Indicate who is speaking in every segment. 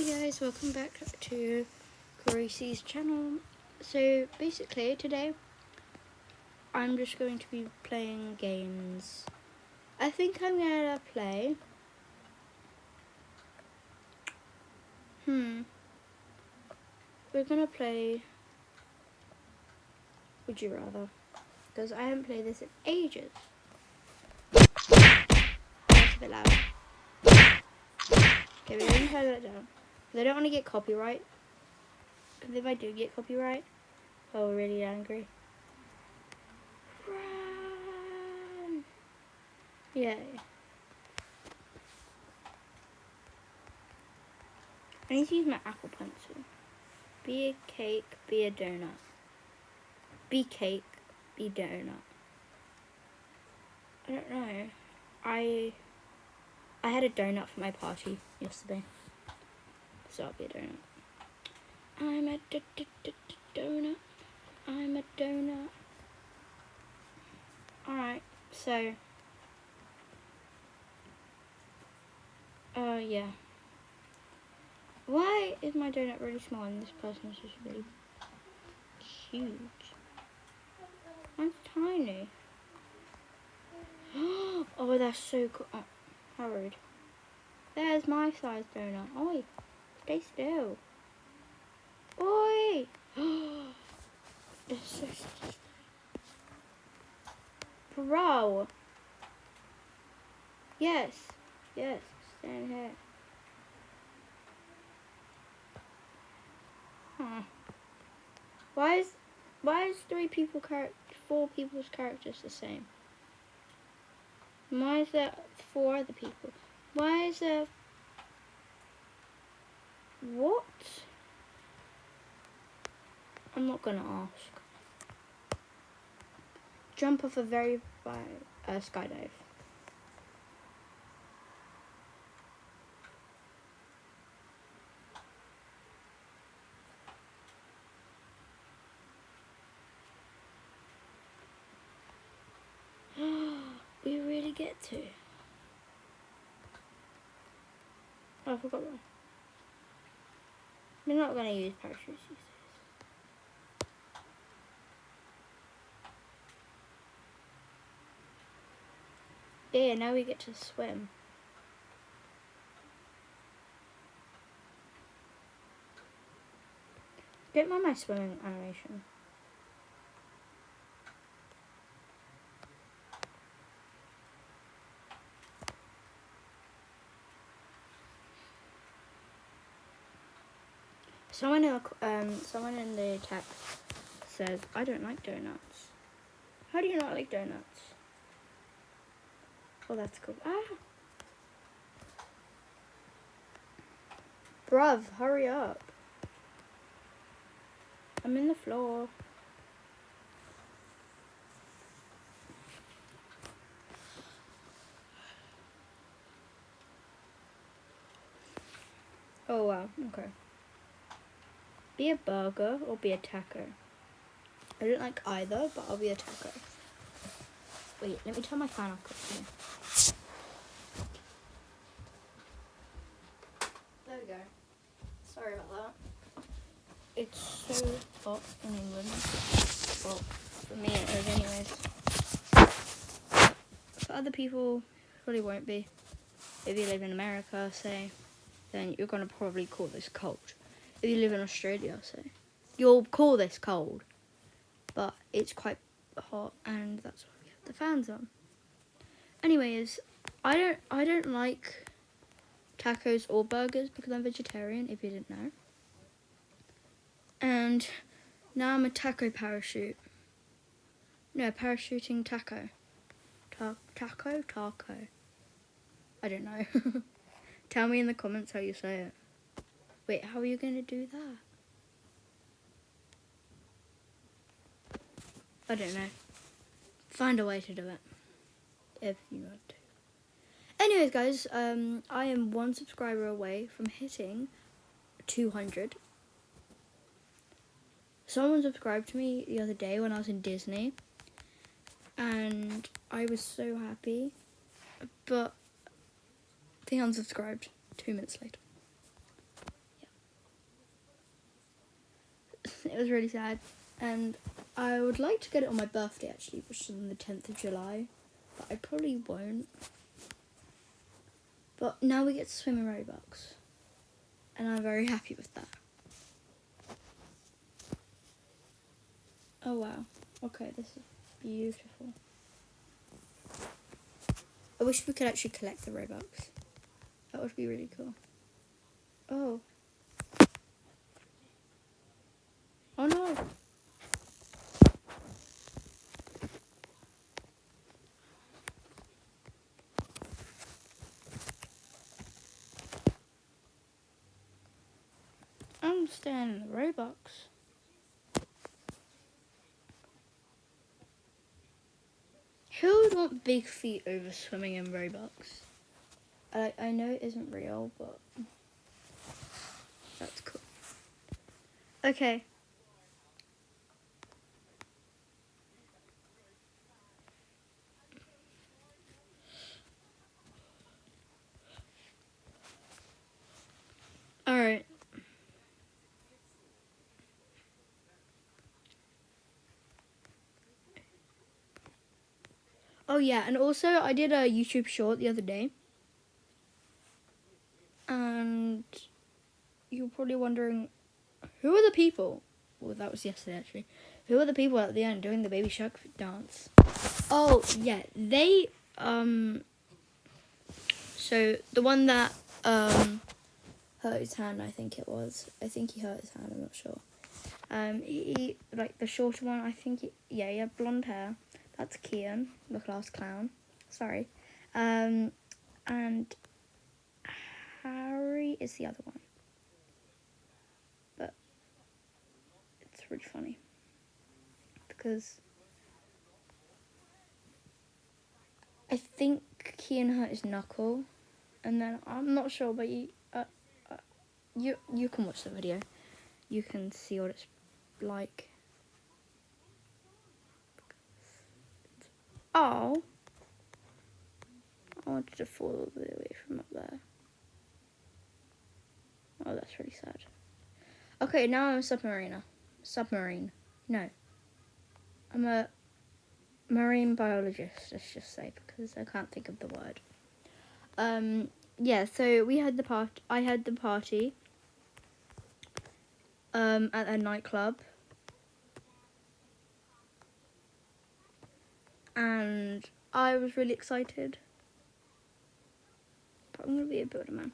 Speaker 1: Guys, welcome back to Carisi's channel. So basically today I'm just going to be playing games. I think I'm gonna play we're gonna play Would You Rather, because I haven't played this in ages. That's a bit loud. Okay, we're gonna turn that down because I don't want to get copyright. Because if I do get copyright, I'll be really angry. Run! Yay. I need to use my Apple Pencil. Be a cake, be a donut. Be cake, be donut. I don't know. I had a donut for my party yesterday. So I'll be a donut. I'm a donut. I'm a donut. Alright, so yeah. Why is my donut really small and this person's just really huge? Mine's tiny. Oh, that's so cool. Oh, how rude. There's my size donut. Oi, stay still. Oi! That's so stupid. Bro. Yes. Yes. Stand here. Huh. Why is four people's characters the same? Why is there 4 other people? Why is there... What? I'm not gonna ask. Jump off a very skydive. We really get to. Oh, I forgot one. We're not gonna use parachutes these days. Yeah, now we get to swim. Don't mind my swimming animation. Someone in the text says, I don't like donuts. How do you not like donuts? Oh, that's cool. Ah! Bruv, hurry up. I'm in the floor. Oh, wow. Okay. Be a burger or be a taco? I don't like either, but I'll be a taco. Wait, let me turn my fan off quickly. There we go. Sorry about that. It's so hot in England. Well, for me it is anyways. For other people, it probably won't be. If you live in America, say, then you're going to probably call this cold. If you live in Australia, say, you'll call this cold. But it's quite hot, and that's why we have the fans on. Anyways, I don't like tacos or burgers because I'm vegetarian, if you didn't know. And now I'm a taco parachute. No, parachuting taco. Taco? I don't know. Tell me in the comments how you say it. Wait, how are you going to do that? I don't know. Find a way to do it. If you want to. Anyways, guys, I am 1 subscriber away from hitting 200. Someone subscribed to me the other day when I was in Disney. And I was so happy. But they unsubscribed 2 minutes later. It was really sad. And I would like to get it on my birthday, actually, which is on the 10th of July. But I probably won't. But now we get to swim in Robux. And I'm very happy with that. Oh, wow. Okay, this is beautiful. I wish we could actually collect the Robux. That would be really cool. Oh. Oh, no. I'm staying in the Robux. Who would want big feet over swimming in Robux? I know it isn't real, but that's cool. Okay. Alright. Oh yeah, and also I did a YouTube short the other day. And you're probably wondering, who are the people? Well, that was yesterday actually. Who are the people at the end doing the Baby Shark dance? Oh yeah, they so the one that hurt his hand, I think it was. I think he hurt his hand, I'm not sure. He like the shorter one, I think he had blonde hair. That's Kian, the class clown. Sorry. And Harry is the other one. But it's really funny. Because I think Kian hurt his knuckle. And then I'm not sure, but you can watch the video. You can see what it's like. Oh. I wanted to fall all the way from up there. Oh, that's really sad. Okay, now I'm a submariner. Submarine. No. I'm a marine biologist, let's just say, because I can't think of the word. Yeah, so we had I had the party at a nightclub. And I was really excited. But I'm gonna be a builder man.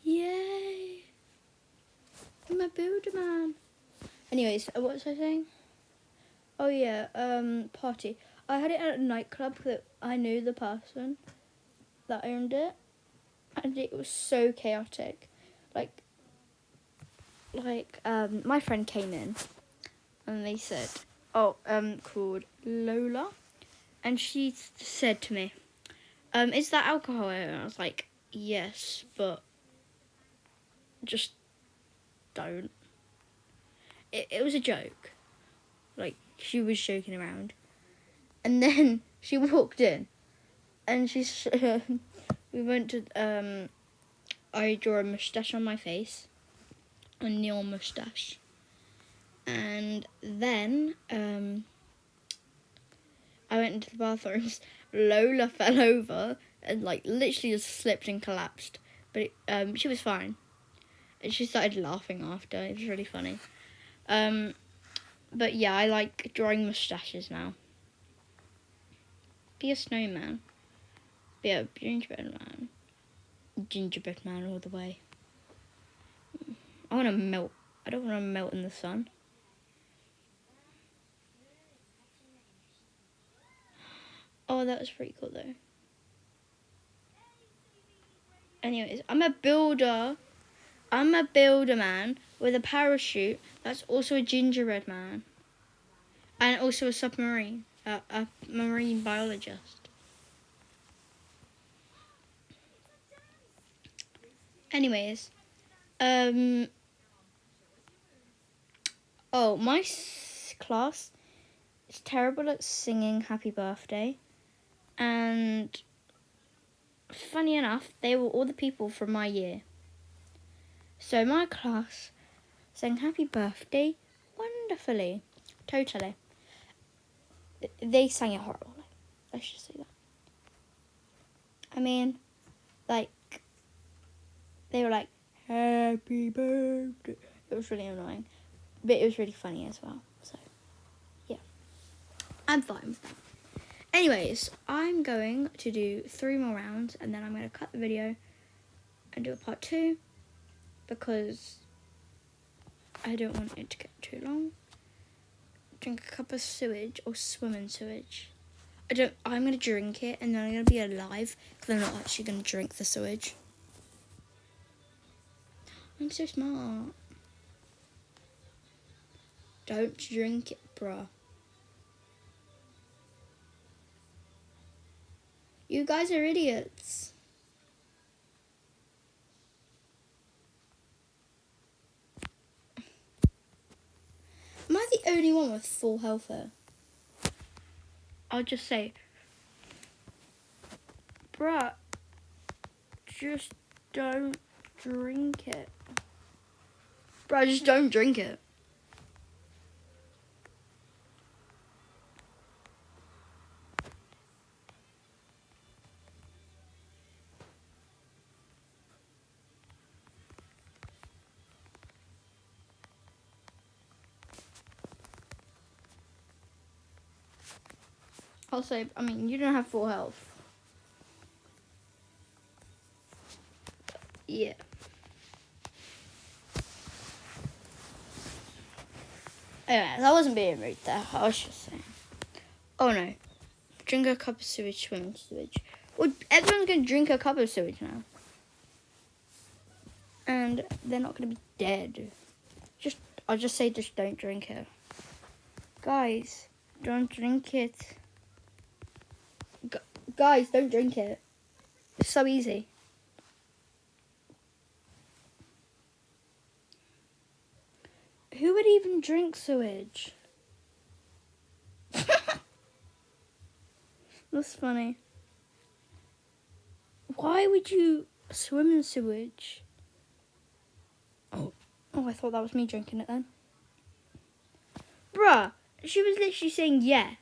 Speaker 1: Yay! I'm a builder man. Anyways, what was I saying? Oh yeah, party. I had it at a nightclub that I knew the person that owned it, and it was so chaotic. Like my friend came in, and they said, called Lola, and she said to me, is that alcohol? And I was like, yes, but just don't. It was a joke. Like, she was joking around. And then she walked in, and we went to, I drew a moustache on my face, a neon moustache. And then, I went into the bathrooms. Lola fell over and, like, literally just slipped and collapsed. But she was fine. And she started laughing after. It was really funny. But yeah, I like drawing moustaches now. Be a snowman. Be a gingerbread man. Gingerbread man all the way. I want to melt. I don't want to melt in the sun. Oh, that was pretty cool though. Anyways, I'm a builder. I'm a builder man with a parachute. That's also a gingerbread man. And also a submarine. A marine biologist. Anyways. Oh, my class is terrible at singing happy birthday. And funny enough, they were all the people from my year. So my class sang happy birthday wonderfully. Totally. They sang it horribly. Let's just say that. I mean, like, they were like, happy birthday. It was really annoying. But it was really funny as well. So, yeah. I'm fine with that. Anyways, I'm going to do 3 more rounds. And then I'm going to cut the video and do a part 2. Because I don't want it to get too long. Drink a cup of sewage or swim in sewage. I'm going to drink it and then I'm going to be alive because I'm not actually going to drink the sewage. I'm so smart. Don't drink it, bruh. You guys are idiots. Am I the only one with full health here? I'll just say, bruh, just don't drink it. Bruh, just don't drink it. I'll say, I mean, you don't have full health. Yeah. Anyways, I wasn't being rude there. I was just saying. Oh no. Drink a cup of sewage, swim in sewage. Well, everyone's going to drink a cup of sewage now. And they're not going to be dead. I'll just say just don't drink it. Guys, don't drink it. Guys, don't drink it. It's so easy. Who would even drink sewage? That's funny. Why would you swim in sewage? Oh, I thought that was me drinking it then. Bruh, she was literally saying yeah.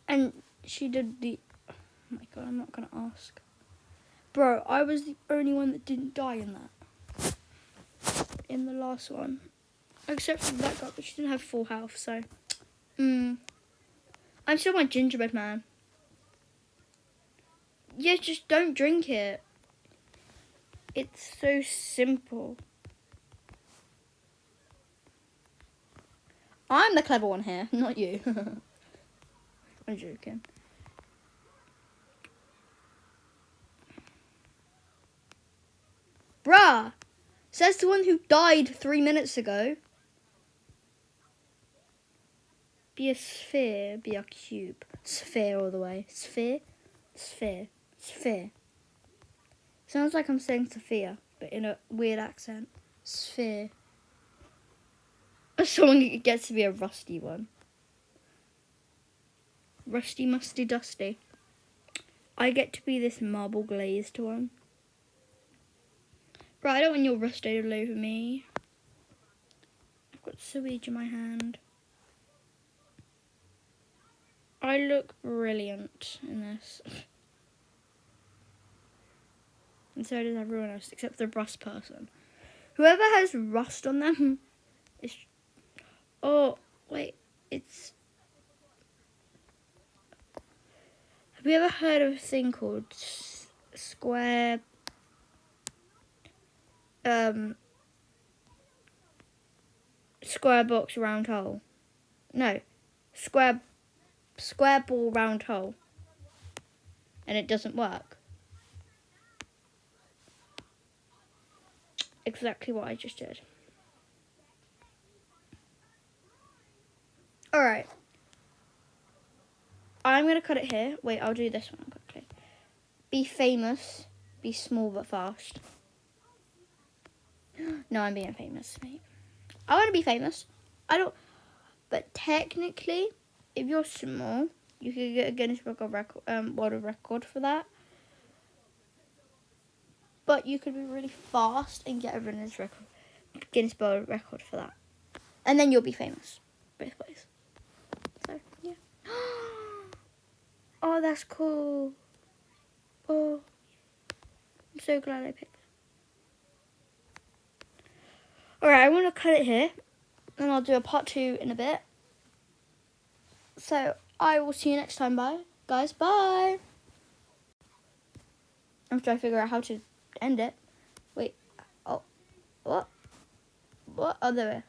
Speaker 1: And she did the... Oh my god, I'm not going to ask. Bro, I was the only one that didn't die in that. In the last one. Except for that girl, but she didn't have full health, so... I'm still my gingerbread man. Yeah, just don't drink it. It's so simple. I'm the clever one here, not you. I'm joking. Bruh! Says the one who died 3 minutes ago. Be a sphere, be a cube. Sphere all the way. Sphere, sphere, sphere. Sounds like I'm saying Sophia, but in a weird accent. Sphere. Someone gets to be a rusty one. Rusty, musty, dusty. I get to be this marble glazed one. Right, I don't want your rusted all over me. I've got sewage in my hand. I look brilliant in this. And so does everyone else, except the rust person. Whoever has rust on them is... Oh, wait, it's... Have you ever heard of a thing called square... square box, round hole? No, square ball, round hole. And it doesn't work. Exactly what I just did. Alright. I'm going to cut it here. Wait, I'll do this one quickly. Be famous. Be small but fast. No, I'm being famous, mate. I want to be famous. I don't... But technically, if you're small, you could get a Guinness Book of Record, World of Record for that. But you could be really fast and get a Guinness World Record for that. And then you'll be famous. Both ways. So, yeah. Oh, that's cool. Oh, I'm so glad I picked that. Alright, I want to cut it here. And I'll do a part 2 in a bit. So, I will see you next time. Bye. Guys, bye. I'm trying to figure out how to end it. Wait. Oh, what? What? Oh, there we go.